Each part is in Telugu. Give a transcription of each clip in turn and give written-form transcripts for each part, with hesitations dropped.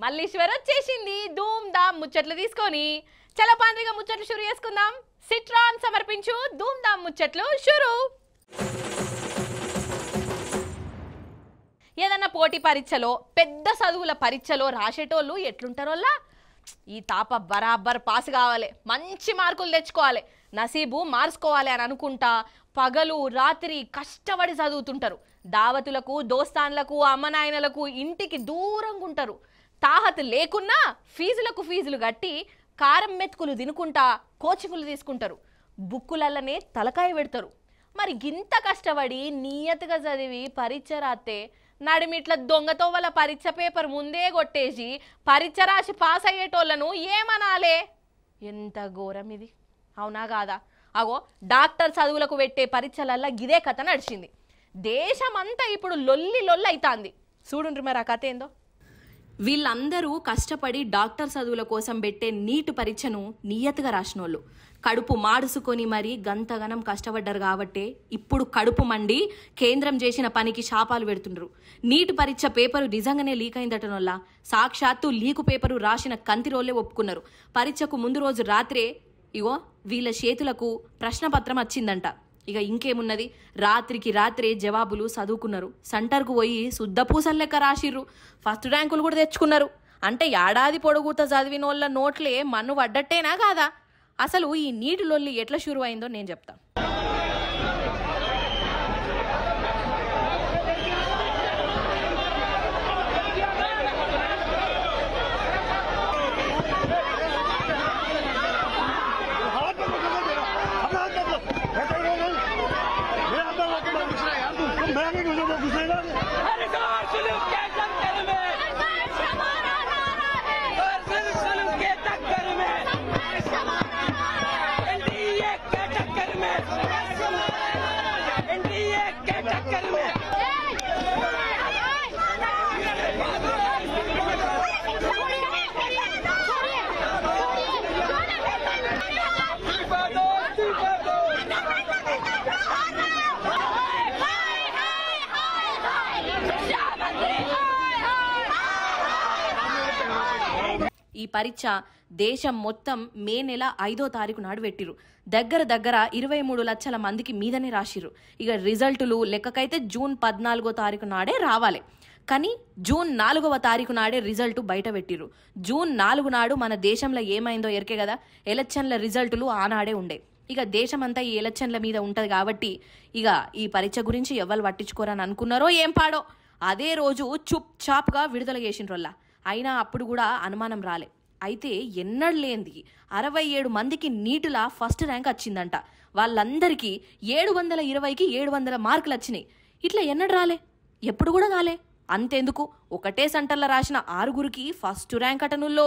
మల్లీశ్వర్ వచ్చేసింది ధూమ్ ధామ్ ముచ్చట్లు తీసుకొని. చలో పాండ్రిగా ముచ్చట్లు షురు చేసుకుందాం. సిట్రాన్ సమర్పించు ధూమ్ ధామ్ ముచ్చట్లు షురు. ఏదన్నా పోటీ పరీక్షలో పెద్ద చదువుల పరీక్షలో రాసేటోళ్ళు ఎట్లుంటారోల్లా ఈ తాప బరాబర్ పాస్ కావాలి, మంచి మార్కులు తెచ్చుకోవాలి, నసీబు మార్చుకోవాలి అని అనుకుంటా పగలు రాత్రి కష్టపడి చదువుతుంటారు. దావతులకు దోస్తాన్లకు అమ్మనాయనలకు ఇంటికి దూరంగా ఉంటారు. తాహత్ లేకున్నా ఫీజులు కట్టి కారం మెతుకులు తినుకుంటా కోచింగులు తీసుకుంటారు. బుక్కులల్లనే తలకాయ పెడతారు. మరి గింత కష్టపడి నియతగా చదివి పరీక్ష రాస్తే నడిమిట్ల దొంగతో వాళ్ళ పరీక్ష పేపర్ ముందే కొట్టేసి పరీక్ష రాసి పాస్ అయ్యేటోళ్ళను ఏమనాలే? ఎంత ఘోరం ఇది, అవునా కాదా? అగో డాక్టర్ చదువులకు పెట్టే పరీక్షలల్లా గిదే కథ నడిచింది. దేశమంతా ఇప్పుడు లొల్లి అవుతాంది. చూడుండ్రి మరి ఆ కథ ఏందో. వీళ్ళందరూ కష్టపడి డాక్టర్ చదువుల కోసం పెట్టే నీట్ పరీక్షను నియతగా రాసినోళ్ళు కడుపు మాడుసుకొని మరి గంతగనం కష్టపడ్డారు కాబట్టే ఇప్పుడు కడుపు మండి కేంద్రం చేసిన పనికి శాపాలు పెడుతుండ్రు. నీట్ పరీక్ష పేపరు నిజంగానే లీక్ అయిందటనోళ్ళ సాక్షాత్తు లీకు పేపరు రాసిన కంతిరోళ్లే ఒప్పుకున్నారు. పరీక్షకు ముందు రోజు రాత్రే ఇగో వీళ్ళ చేతులకు ప్రశ్నపత్రం వచ్చిందంట. ఇక ఇంకేమున్నది, రాత్రికి రాత్రే జవాబులు చదువుకున్నారు. సెంటర్కు పోయి శుద్ధ పూసల లెక్క రాసిర్రు. ఫస్ట్ ర్యాంకులు కూడా తెచ్చుకున్నారు. అంటే ఏడాది పొడుగుత చదివినోళ్ళ నోట్లే మన్ను పడ్డట్టేనా కాదా? అసలు ఈ నీటి లొల్లి ఎట్లా షురు అయిందో నేను చెప్తా. ఈ పరీక్ష దేశం మొత్తం మే నెల 5వ తారీఖు నాడు పెట్టిరు. దగ్గర 23 లక్షల మందికి మీదనే రాసిరు. ఇక రిజల్టులు లెక్కకైతే జూన్ 14వ తారీఖు నాడే రావాలి. కానీ జూన్ 4వ తారీఖు నాడే రిజల్ట్ బయట పెట్టిరు. జూన్ 4 నాడు మన దేశంలో ఏమైందో ఎరికే కదా, ఎలక్షన్ల రిజల్టులు ఆనాడే ఉండే. ఇక దేశమంతా ఈ ఎలక్షన్ల మీద ఉంటది కాబట్టి ఇక ఈ పరీక్ష గురించి ఎవరు పట్టించుకోరని అనుకున్నారో ఏం పాడో అదే రోజు చుప్ చాప్గా విడుదల చేసిండ్రోల్లా. అయినా అప్పుడు కూడా అనుమానం రాలే. అయితే ఎన్నడూ లేనిది 67 మందికి నీటిలా ఫస్ట్ ర్యాంక్ వచ్చిందంట. వాళ్ళందరికీ 720కి 700 మార్కులు వచ్చినాయి. ఇట్లా ఎన్నడు రాలే, ఎప్పుడు కూడా కాలే. అంతెందుకు, ఒకటే సెంటర్లో రాసిన 6గురికి ఫస్ట్ ర్యాంక్ అటనుల్లో.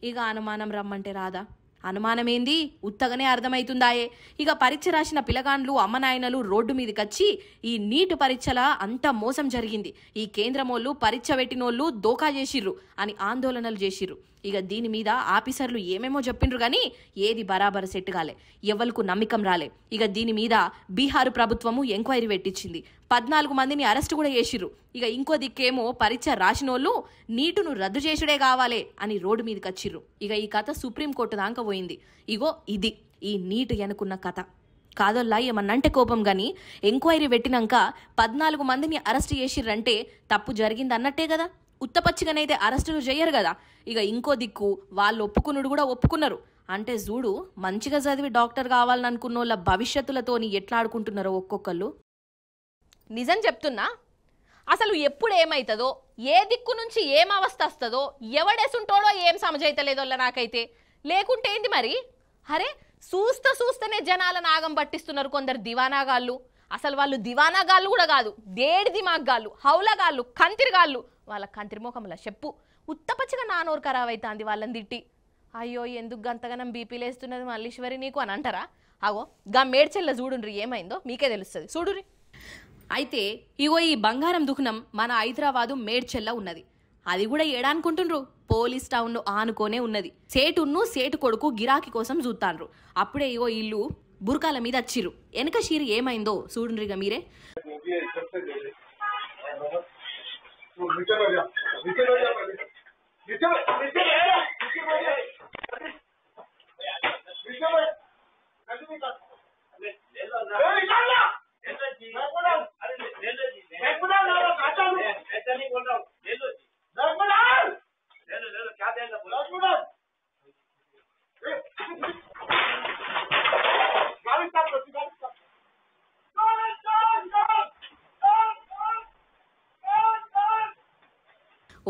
ఇక అనుమానం రమ్మంటే రాదా? అనుమానమేంది, ఉత్తగానే అర్థమవుతుందాయే. ఇక పరీక్ష రాసిన పిల్లగాండ్లు అమ్మనాయనలు రోడ్డు మీదకొచ్చి ఈ నీటి పరీక్షల అంత మోసం జరిగింది, ఈ కేంద్రమోళ్ళు పరీక్ష పెట్టినోళ్ళు దోకా చేసిర్రు అని ఆందోళనలు చేసిర్రు. ఇక దీని మీద ఆఫీసర్లు ఏమేమో చెప్పిండ్రు కానీ ఏది బరాబర్ సెట్ కాలే, ఎవరికి నమ్మకం రాలే. ఇక దీని మీద బీహార్ ప్రభుత్వము ఎంక్వైరీ పెట్టించింది. 14 మందిని అరెస్ట్ కూడా చేసిర్రు. ఇక ఇంకో దిక్కేమో పరీక్ష రాసినోళ్ళు నీటును రద్దు చేసుడే కావాలే అని రోడ్డు మీదకి వచ్చిర్రు. ఇక ఈ కథ సుప్రీంకోర్టు దాకా పోయింది. ఇగో ఇది ఈ నీటు అనుకున్న కథ. కాదోల్లా ఏమన్నంటే కోపం గాని ఎంక్వైరీ పెట్టినాక 14 మందిని అరెస్ట్ చేసిర్రంటే తప్పు జరిగింది అన్నట్టే కదా. ఉత్తపచ్చిగానైతే అరెస్టులు చేయరు కదా. ఇక ఇంకో దిక్కు వాళ్ళు ఒప్పుకున్నాడు కూడా ఒప్పుకున్నారు. అంటే చూడు, మంచిగా చదివి డాక్టర్ కావాలని అనుకున్న వాళ్ళ భవిష్యత్తులతోని ఎట్లా ఆడుకుంటున్నారో ఒక్కొక్కళ్ళు. నిజం చెప్తున్నా, అసలు ఎప్పుడు ఏమవుతుందో, ఏ దిక్కు నుంచి ఏం అవస్థ వస్తుందో, ఎవడేసుంటాడో ఏం సమజైతలేదోళ్ళ నాకైతే. లేకుంటే ఏంది మరి? అరే చూస్తూనే జనాల నాగం పట్టిస్తున్నారు కొందరు దివానాగాళ్ళు. అసలు వాళ్ళు దివానాగాళ్ళు కూడా కాదు, దేడి దిమాగ్గాళ్ళు, హౌలగాళ్ళు, కంతిరిగాళ్ళు. వాళ్ళ కంతిరి ముఖంలో చెప్పు ఉత్తపచ్చిగా నానోరు ఖరాబ్ అవుతుంది వాళ్ళని తిట్టి. అయ్యో ఎందుకు గంతగనం బీపీలేస్తున్నది మల్లీశ్వరి నీకు అని అంటారా? అగో గా మేడ్చెల్ల చూడుండ్రి ఏమైందో మీకే తెలుస్తుంది, చూడురి. అయితే ఇగో ఈ బంగారం దుకాణం మన హైదరాబాదు మేడ్చెల్ల ఉన్నది. అది కూడా ఏడానుకుంటుండ్రు, పోలీస్ టౌన్ ఆనుకోనే ఉన్నది. సేటు కొడుకు గిరాకీ కోసం చూస్తాండ్రు. అప్పుడే ఇగో ఇల్లు బుర్కాల మీద వచ్చిర్రు. వెనక షీరి ఏమైందో చూడుండ్రిగా మీరే.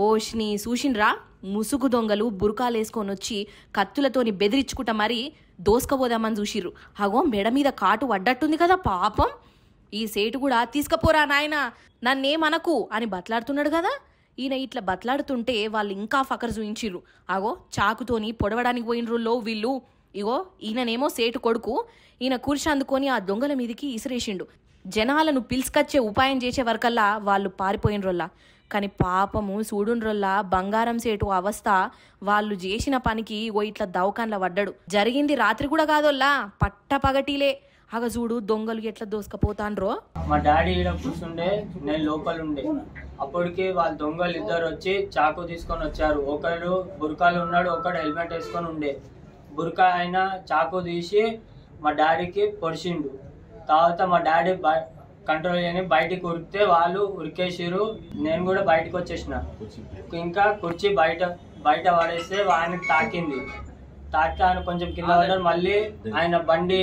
ఓష్ని చూసిండ్రా, ముసుగు దొంగలు బురకాలేసుకొని వచ్చి కత్తులతోని బెదిరించుకుంటా మరి దోసుకపోదామని చూసిర్రు. అగో మెడ మీద కాటు పడ్డట్టుంది కదా పాపం. ఈ సేటు కూడా తీసుకపోరా నాయన నన్నేమనకు అని బతలాడుతున్నాడు కదా. ఈయన ఇట్లా బతలాడుతుంటే వాళ్ళు ఇంకా ఫకర్ చూయించిర్రు. అగో చాకుతోని పొడవడానికి పోయినరులో వీళ్ళు. ఇగో ఈయననేమో సేటు కొడుకు, ఈయన కుర్చీ అందుకొని ఆ దొంగల మీదికి ఇసిరేసిండు. జనాలను పిలుసుకొచ్చే ఉపాయం చేసే వరకల్లా వాళ్ళు పారిపోయినరోల్లా. కానీ పాపము చూడుండ్రొల్లా బంగారం సేటు అవస్థ. వాళ్ళు చేసిన పనికి ఓ ఇట్లా దవకాన్ల పడ్డాడు. జరిగింది రాత్రి కూడా కాదోల్లా, పట్ట పగటిలే. అగ చూడు దొంగలు ఎట్లా దోసుకపోతాన్రో. మా డాడీ ఈడ కూర్చుండే, నేను లోపల ఉండే. అప్పటికి వాళ్ళ దొంగలు ఇద్దరు వచ్చి చాకు తీసుకొని వచ్చారు. ఒకడు బురకాలు ఉన్నాడు, ఒకడు హెల్మెట్ వేసుకొని ఉండే. బురకా ఆయన చాకు తీసి మా డాడీకి పొడిచిండు. తర్వాత మా డాడీ కంట్రోల్ చేయని బయటికి ఉరికితే వాళ్ళు ఉరికేసిరు. నేను కూడా బయటకు వచ్చేసిన. ఇంకా కుర్చీ బయట పడేస్తే ఆయనకి తాకింది. తాకి ఆయన కొంచెం కింద పడ్డారు. మళ్ళీ ఆయన బండి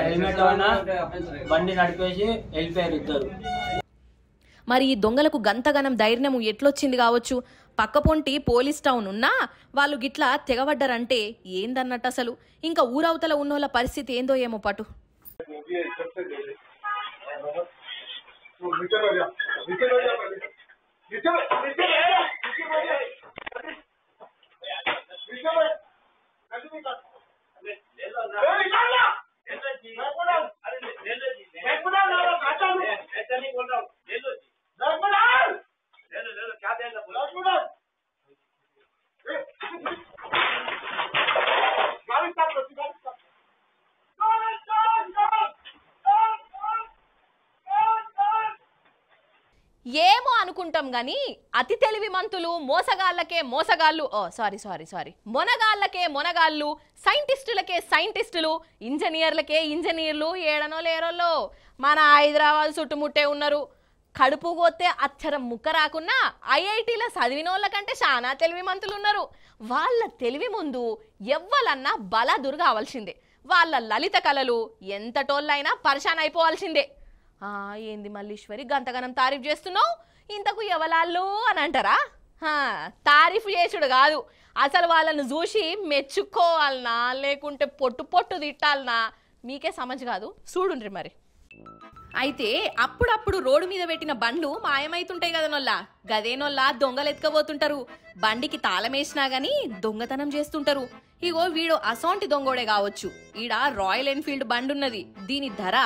హెల్మెట్ అయినా బండి నడిపేసి వెళ్ళిపోయారు ఇద్దరు. మరి ఈ దొంగలకు గంతగనం ధైర్యము ఎట్లొచ్చింది కావచ్చు. పక్కపొంటి పోలీస్ టౌన్ ఉన్నా వాళ్ళు గిట్లా తెగబడ్డారంటే ఏందన్నట్టు అసలు. ఇంకా ఊరవతల ఉన్నోళ్ళ పరిస్థితి ఏందో ఏమో పటు. ఏమో అనుకుంటాం గాని అతి తెలివి మంతులు మోసగాళ్ళకే మోసగాళ్ళు, మొనగాళ్ళకే మొనగాళ్ళు, సైంటిస్టులకే సైంటిస్టులు, ఇంజనీర్లకే ఇంజనీర్లు ఏడనో లేరోలో మన హైదరాబాద్ చుట్టుముట్టే ఉన్నారు. కడుపు పోతే అచ్చరం ముక్క రాకున్నా ఐఐటీలో చదివినోళ్ళ కంటే చాలా తెలివి మంతులు ఉన్నారు. వాళ్ళ తెలివి ముందు ఎవ్వలన్నా బలాదురు కావాల్సిందే. వాళ్ళ లలిత కళలు ఎంతటోళ్ళైనా పరిశాన్ అయిపోవాల్సిందే. ఏంది మల్లీశ్వరి గంతగనం తారీఫ్ చేస్తున్నావు, ఇంతకు ఎవలాళ్ళు అని అంటారా? తారీఫ్ చేసుడు కాదు, అసలు వాళ్ళను చూసి మెచ్చుకోవాలనా లేకుంటే పొట్టు పొట్టు తిట్టాలనా మీకే సమజ్ కాదు. చూడుండ్రి మరి. అయితే అప్పుడప్పుడు రోడ్డు మీద పెట్టిన బండ్లు మాయమైతుంటాయి కదా నొల్లా. గదేనొల్లా దొంగలు ఎత్తుకపోతుంటారు. బండికి తాళమేసినా గాని దొంగతనం చేస్తుంటారు. ఇగో వీడు అసోంటి దొంగోడే కావచ్చు. ఈడ రాయల్ ఎన్ఫీల్డ్ బండి ఉన్నది. దీని ధర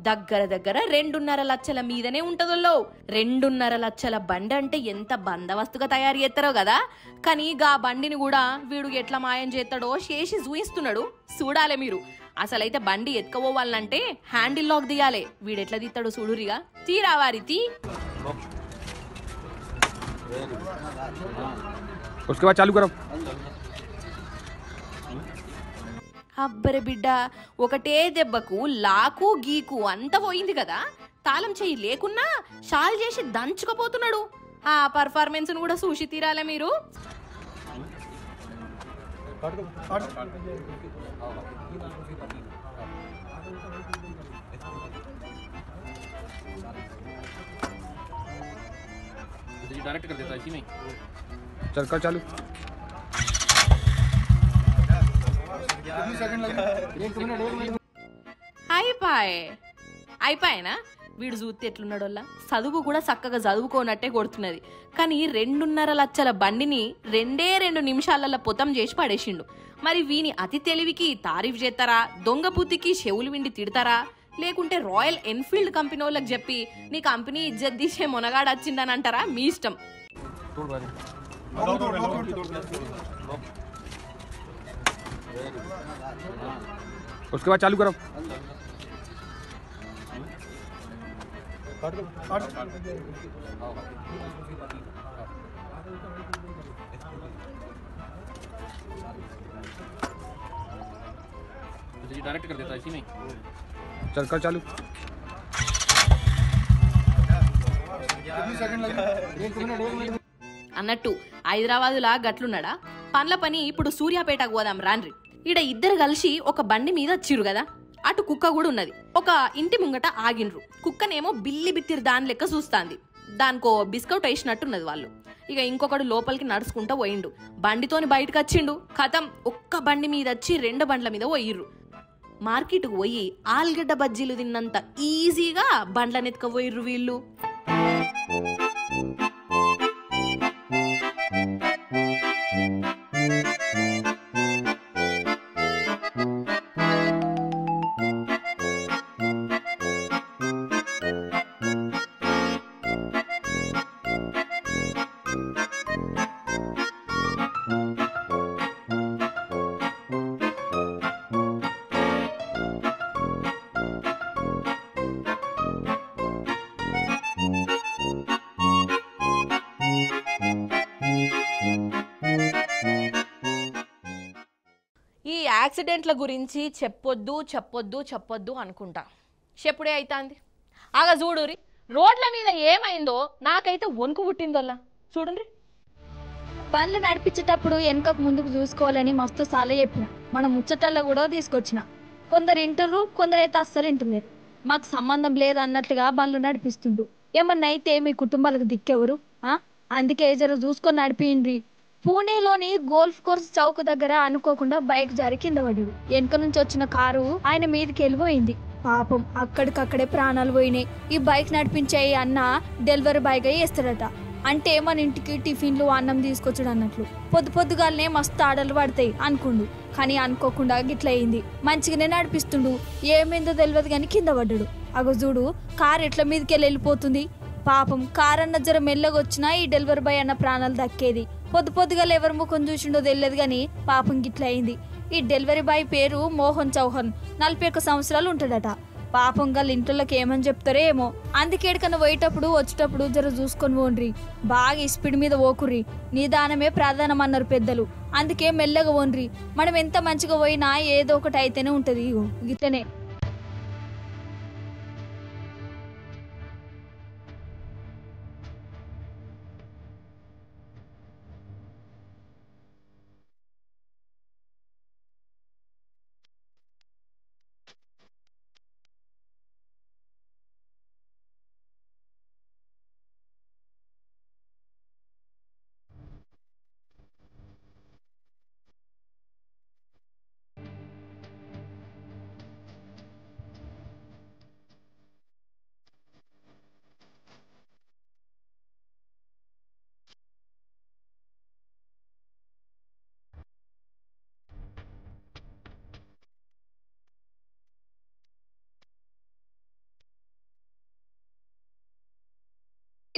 దగ్గర 2.5 లక్షల మీదనే ఉంటదోల్లో. 2.5 లక్షల బండి అంటే ఎంత బందవస్తుగా తయారు చేస్తారో కదా. కానీ గా బండిని కూడా వీడు ఎట్లా మాయం చేస్తాడో చేసి చూయిస్తున్నాడు. చూడాలే మీరు. అసలైతే బండి ఎత్తుకోవాలంటే హ్యాండిల్ లాక్ తీయాలి. వీడెట్లా తీస్తాడో చూడురిగా. తీరా వారి తీ. అబ్బరే బిడ్డ, ఒకటే దెబ్బకు లాకు గీకు అంత పోయింది కదా. తాళం చెయ్యి లేకున్నా షాల్ చేసి దంచుకపోతున్నాడు. ఆ పర్ఫార్మెన్స్ కూడా చూసి తీరాలే మీరు. डायरेक्ट कर देता इसी में। चल कर चालू। అయిపోయానా? వీడు చూస్తే ఎట్లున్నాడోల్లా. చదువు కూడా చక్కగా చదువుకోనట్టే కొడుతున్నది. కానీ 2.5 లక్షల బండిని 2 నిమిషాలలో పొతం చేసి పడేసిండు. మరి వీని అతి తెలివికి తారీఫ్ చేస్తారా, దొంగ బుద్ధికి చెవులు విండి తిడతారా, లేకుంటే రాయల్ ఎన్ఫీల్డ్ కంపెనీ వాళ్ళకి చెప్పి నీ కంపెనీ ఇజ్జత్ తీసే మొనగాడు వచ్చిందని అంటారా? మీ ఇష్టం. उसके बाद चालू करो। तो जी डायरेक्ट कर देता इसी में चल कर चालू అన్నట్టు హైదరాబాదులా గట్లున్నాడా పండ్ల పని ఇప్పుడు సూర్యాపేటకు పోదాం రాన్రి. ఈడ ఇద్దరు కలిసి ఒక బండి మీద వచ్చిర్రు కదా, అటు కుక్క కూడా ఉన్నది. ఒక ఇంటి ముంగట ఆగిండ్రు. కుక్కనేమో బిల్లి బిత్తిరి దాని లెక్క చూస్తాంది. దానికో బిస్కౌట్ వేసినట్టున్నది వాళ్ళు. ఇక ఇంకొకడు లోపలికి నడుచుకుంటా పోయిండు. బండితోని బయటకు వచ్చిండు. కథం ఒక్క బండి మీద వచ్చి 2 బండ్ల మీద పోయిర్రు. మార్కెట్కు పోయి ఆలుగడ్డ బజ్జీలు తిన్నంత ఈజీగా బండ్లనెత్తుక పోయిర్రు వీళ్ళు. ఈ యాక్సిడెంట్ల గురించి చెప్పొద్దు చెప్పొద్దు చెప్పొద్దు అనుకుంటా, చెప్పుడే అవుతుంది. ఆగా చూడురి, రోడ్ల మీద ఏమైందో నాకైతే వణుకు పుట్టిందల్లా. చూడండి, బండ్లు నడిపించేటప్పుడు వెనుకకు ముందుకు చూసుకోవాలని మస్తు సార్లు చెప్పిన. మనం ముచ్చటల్లో కూడా తీసుకొచ్చిన. కొందరు ఇంటారు, కొందరైతే అస్సలు ఇంటలేరు. మాకు సంబంధం లేదు అన్నట్లుగా బండ్లు నడిపిస్తుండ్రు. ఏమన్నా అయితే మీ కుటుంబాలకు దిక్కెవరు? అందుకే జర చూసుకొని నడిపిండ్రి. పూణేలోని గోల్ఫ్ కోర్స్ చౌక్ దగ్గర అనుకోకుండా బైక్ జారి కింద పడ్డాడు. వెనుక నుంచి వచ్చిన కారు ఆయన మీదకి వెళ్ళిపోయింది. పాపం అక్కడికక్కడే ప్రాణాలు పోయినాయి. ఈ బైక్ నడిపించే అన్న డెలివరీ బాయ్గా వేస్తాడట. అంటే మన ఇంటికి టిఫిన్లు అన్నం తీసుకొచ్చాడు అన్నట్లు. పొద్దుగాలనే మస్తు ఆడలు పడతాయి అనుకుండు. కానీ అనుకోకుండా గిట్ల అయింది. మంచిగానే నడిపిస్తుండు. ఏమైందో తెలియదు కానీ కింద పడ్డాడు. అగో చూడు, కారు ఎట్ల మీదకి వెళ్ళిపోతుంది. పాపం కారు అన్న జర మెల్లగా వచ్చినా ఈ డెలివరీ బాయ్ అన్న ప్రాణాలు దక్కేది. పొద్దుగాల ఎవరి ముఖం చూసిండో తెలియదు కానీ పాపం గిట్ల అయింది. ఈ డెలివరీ బాయ్ పేరు మోహన్ చౌహాన్. 41 సంవత్సరాలు ఉంటాడట. పాపం గల ఇంట్లోకి ఏమని చెప్తారో ఏమో. అందుకేడికన్నా పోయేటప్పుడు వచ్చేటప్పుడు జర చూసుకొని పోండ్రి. బాగా స్పీడ్ మీద ఓకుర్రి. నిదానమే ప్రధానం అన్నారు పెద్దలు. అందుకే మెల్లగా పోండ్రి. మనం ఎంత మంచిగా పోయినా ఏదో ఒకటి అయితేనే ఉంటది. గిట్లనే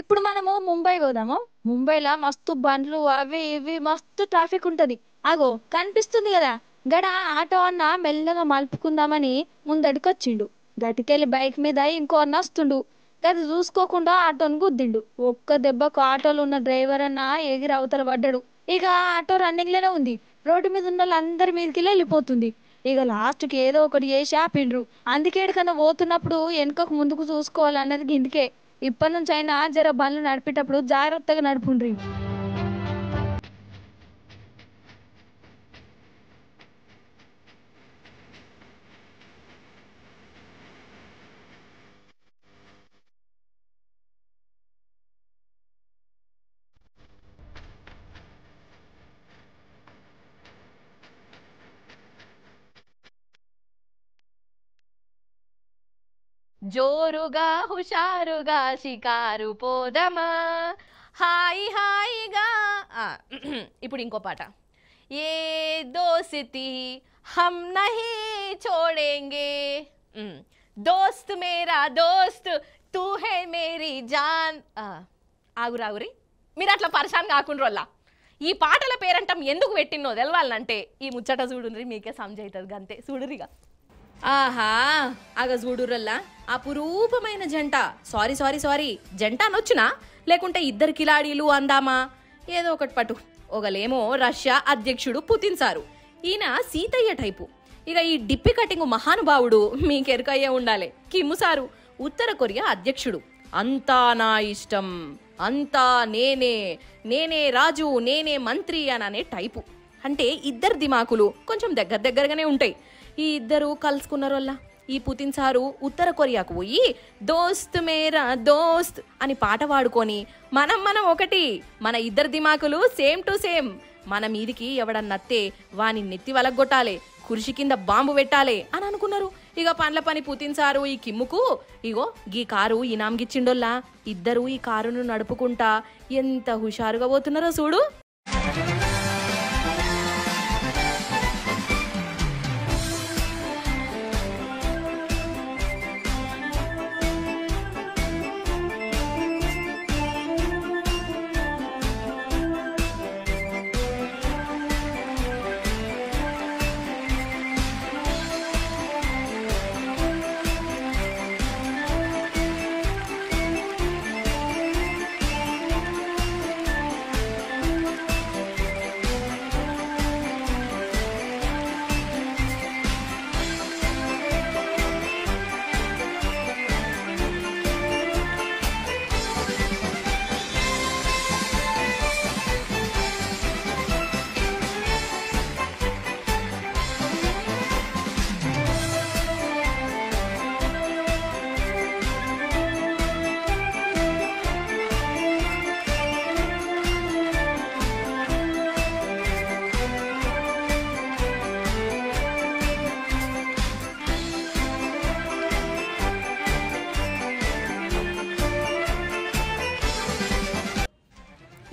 ఇప్పుడు మనము ముంబై పోదాము. ముంబైలో మస్తు బండ్లు అవి ఇవి మస్తు ట్రాఫిక్ ఉంటది. అగో కనిపిస్తుంది కదా, గడ ఆటో అన్న మెల్లగా మలుపుకుందామని ముందడికి వచ్చిండు. గటికెళ్ళి బైక్ మీద ఇంకో అన్న వస్తుండు. గది చూసుకోకుండా ఆటోని గుద్దిండు. ఒక్క దెబ్బకు ఆటోలో ఉన్న డ్రైవర్ అన్న ఎగిరి అవతల పడ్డాడు. ఇక ఆటో రన్నింగ్ లోనే ఉంది. రోడ్డు మీద ఉన్న వాళ్ళందరి మీదకి వెళ్ళిపోతుంది. ఇక లాస్ట్కి ఏదో ఒకటి చేసి ఆపిండ్రు. అందుకేడికన్నా పోతున్నప్పుడు వెనుకకు ముందుకు చూసుకోవాలన్నది గిందుకే. ఇప్పటి నుంచి అయినా జర బండ్లు నడిపేటప్పుడు జాగ్రత్తగా నడుపుండ్రి. జోరుగా హుషారుగా షికారు పోదమా హాయి హాయిగా. ఇప్పుడు ఇంకో పాట. ఏ దోస్తి హమ్ నహీ చోడేంగే, దోస్త్ మేరా దోస్త్ తూ హే మేరీ జాన్. ఆగురి, మీరు అట్లా పరిశాన్ కాకుండా వల్ల ఈ పాటల పేరంటం ఎందుకు పెట్టినో తెలవాలంటే ఈ ముచ్చట చూడుండ్రి, మీకే సమజవుతుంది. అంతే చూడురిగా. ఆహా, ఆగ చూడురల్లా అపురూపమైన జంట. సారీ జంట అనొచ్చునా, లేకుంటే ఇద్దరు కిలాడీలు అందామా? ఏదో ఒకటి పట్టు. ఒకలేమో రష్యా అధ్యక్షుడు పుతిన్ సారు, ఈయన సీతయ్య టైపు. ఇక ఈ డిప్పి కటింగ్ మహానుభావుడు మీకెరకయ్యే ఉండాలి, కిమ్ సారు, ఉత్తర కొరియా అధ్యక్షుడు. అంతా నా ఇష్టం, అంతా నేనే రాజు, నేనే మంత్రి అనే టైపు. అంటే ఇద్దరు దిమాకులు కొంచెం దగ్గరగానే ఉంటాయి. ఈ ఇద్దరు కలుసుకున్నారోళ్ళ ఈ పుతిన్ సారు ఉత్తర కొరియాకు పోయి దోస్త్ మేరా దోస్త్ అని పాట పాడుకొని మనం ఒకటి, మన ఇద్దరు దిమాకులు సేమ్ టు సేమ్, మన మీదికి ఎవడన్నత్తే వాని నెత్తి వలగొట్టాలి, కుర్షి కింద బాంబు పెట్టాలి అని అనుకున్నారు. ఇక పండ్ల పని పుతిన్ సారు ఈ కిమ్ముకు ఇగో గీ కారు ఇనాంగిచ్చిండోల్లా. ఇద్దరు ఈ కారును నడుపుకుంటా ఎంత హుషారుగా పోతున్నారో చూడు.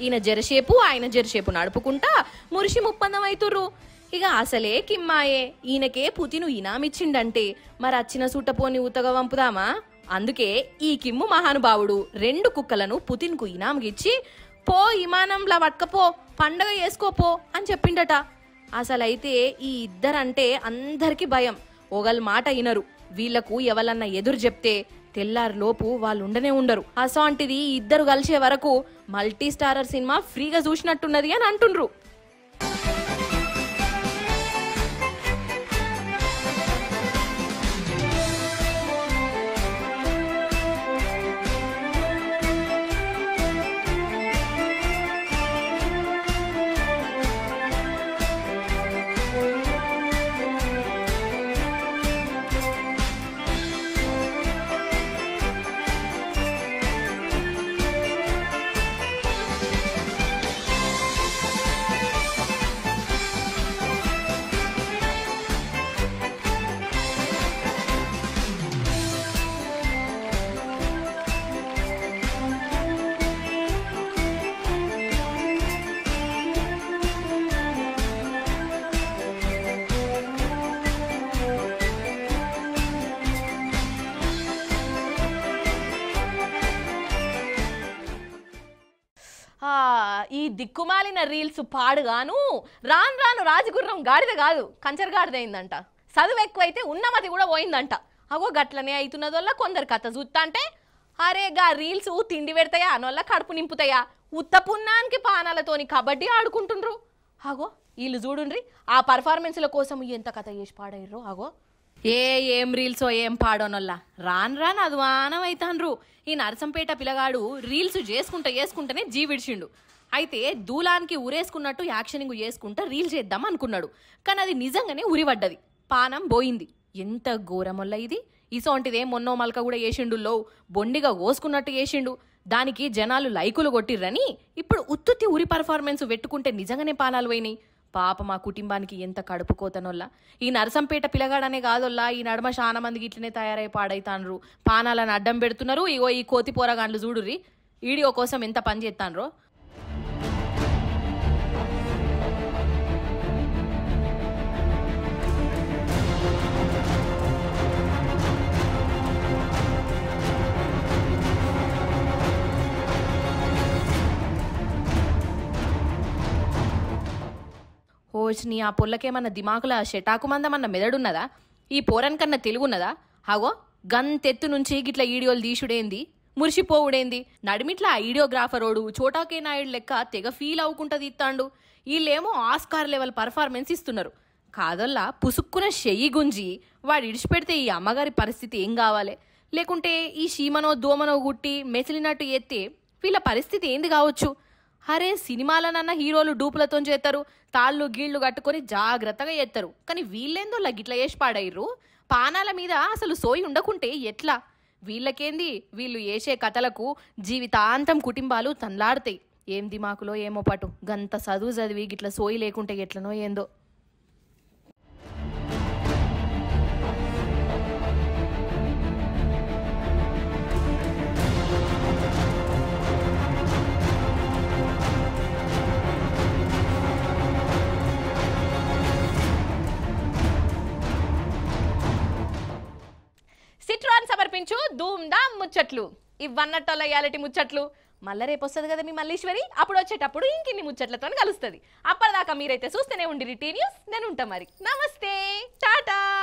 ఈయన జరసేపు ఆయన జరసేపు నడుపుకుంటా మురిషి ముప్పందం అవుతుర్రు. ఇక అసలే కిమ్మాయే, ఈయనకే పుతిను ఇనామిచ్చిండంటే మరి అచ్చిన సూటపోని ఉతగ వంపుదామా? అందుకే ఈ కిమ్ము మహానుభావుడు 2 కుక్కలను పుతిన్కు ఇనామిచ్చి పో విమానంలా పట్టుకపో, పండగ చేసుకోపో అని చెప్పిండట. అసలైతే ఈ ఇద్దరంటే అందరికి భయం, ఒకళ్ళ మాట వినరు. వీళ్లకు ఎవలన్నా ఎదురు చెప్తే తెల్లారు లోపు వాళ్ళు ఉండనే ఉండరు. అసోంటిది ఇద్దరు కలిసే వరకు మల్టీ స్టారర్ సినిమా ఫ్రీగా చూసినట్టున్నది అని అంటుండ్రు. ఈ దిక్కుమాలిన రీల్స్ పాడుగాను రాను రాను రాజగుర్రం గాడిద కాదు కంచర్ గాడిదైందంట. చదువు ఎక్కువైతే ఉన్నమతి కూడా పోయిందంట. అగో గట్లనే అవుతున్నదోళ్ళ కొందరు కథ చూస్తా అంటే అరే గా రీల్స్ తిండి పెడతాయా అనోళ్ళ కడుపు నింపుతాయా, ఉత్త పున్నానికి పానాలతోని కబడ్డీ ఆడుకుంటుండ్రు. అగో వీళ్ళు చూడుండ్రి ఆ పర్ఫార్మెన్స్ల కోసం ఎంత కథ చేసి పాడారు. అగో ఏం రీల్సో ఏం పాడోనొల్లా రాను రాను అద్వానం అవుతాన్రు. ఈ నరసంపేట పిల్లగాడు రీల్స్ చేసుకుంటేనే జీవిడిచిండు. అయితే దూలానికి ఉరేసుకున్నట్టు యాక్షనింగ్ చేసుకుంటా రీల్ చేద్దాం అనుకున్నాడు. కానీ అది నిజంగానే ఉరిపడ్డది, పానం పోయింది. ఎంత ఘోరమొల్ల ఇది. ఇసోంటిదే మొన్నో మల్క కూడా వేసిండుల్లో బొండిగా కోసుకున్నట్టు వేసిండు. దానికి జనాలు లైకులు కొట్టిర్రని ఇప్పుడు ఉత్తుత్తి ఉరి పర్ఫార్మెన్స్ పెట్టుకుంటే నిజంగానే పానాలు పోయినాయి. పాప మా కుటుంబానికి ఎంత కడుపు కోతనొల్లా. ఈ నరసంపేట పిల్లగాడనే కాదొల్లా ఈ నడమ చాలా మందికి ఇట్లనే తయారై పాడైతాన్రు, పానాలను అడ్డం పెడుతున్నారు. ఇగో ఈ కోతి పోరగాండ్లు చూడుర్రి వీడియో కోసం ఎంత పని చేస్తాన్రో. హోచ్ని ఆ పొల్లకేమన్నా దిమాకుల షెటాకు మందమన్న మెదడున్నదా? ఈ పోరన్ కన్నా తెలుగున్నదా? అగో గంతెత్తు నుంచి గిట్ల ఈడియోలు తీసుడేంది? మురిసిపోవుడేంది నడిమిట్ల ఐడియోగ్రాఫరోడు చోటాకే నాయుడు లెక్క తెగ ఫీల్ అవ్వకుంటది ఇత్తాండు. వీళ్ళేమో ఆస్కార్ లెవెల్ పర్ఫార్మెన్స్ ఇస్తున్నారు. కాదల్లా పుసుక్కున చెయ్యి గుంజి వాడు ఇడిచిపెడితే ఈ అమ్మగారి పరిస్థితి ఏం కావాలి? లేకుంటే ఈ షీమనో దోమనో గుట్టి మెసిలినట్టు ఎత్తే వీళ్ళ పరిస్థితి ఏంది కావచ్చు? అరే సినిమాలనన్న హీరోలు డూపులతో చేస్తారు, తాళ్ళు గీళ్లు కట్టుకొని జాగ్రత్తగా చేస్తారు. కానీ వీళ్ళేందో గిట్ల వేసి పాడయ్యారు. పానాల మీద అసలు సోయి ఉండకుంటే ఎట్లా? వీళ్ళకేంది వీళ్ళు వేసే కథలకు జీవితాంతం కుటుంబాలు తన్లాడతాయి. ఏం దిమాకులో ఏమో పటు గంత చదువు చదివి గిట్ల సోయి లేకుంటే ఎట్లనో ఏందో. సిట్రాన్ సమర్పించు ధూమ్ ధామ్ ముచ్చట్లు. ఇవన్నట్టోళ్ళ రియాలిటీ ముచ్చట్లు. మళ్ళీ రేపు వస్తుంది కదా మీ మల్లీశ్వరి. అప్పుడు వచ్చేటప్పుడు ఇంకిన్ని ముచ్చట్లతో కలుస్తుంది. అప్పటిదాకా మీరైతే చూస్తూనే ఉండి టీ న్యూస్. నేను ఉంటా మరి. నమస్తే, టాటా.